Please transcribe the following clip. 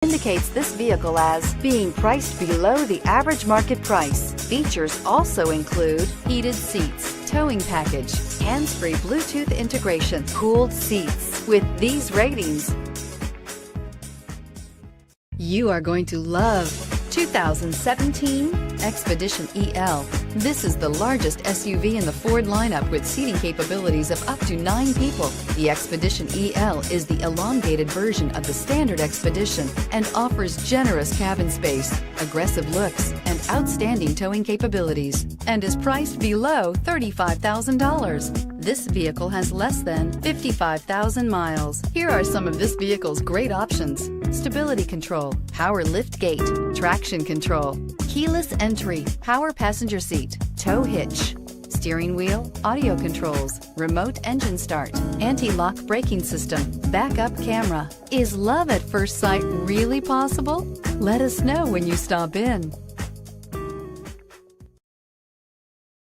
indicates this vehicle as being priced below the average market price. Features also include heated seats, towing package, hands-free Bluetooth integration, cooled seats. With these ratings, you are going to love 2017 Expedition EL. This is the largest SUV in the Ford lineup with seating capabilities of up to 9 people. The Expedition EL is the elongated version of the standard Expedition and offers generous cabin space, aggressive looks, and outstanding towing capabilities, and is priced below $35,000. This vehicle has less than 55,000 miles. Here are some of this vehicle's great options: stability control, power lift gate, traction control, keyless entry, power passenger seat, tow hitch, steering wheel audio controls, remote engine start, anti-lock braking system, backup camera. Is love at first sight really possible? Let us know when you stop in.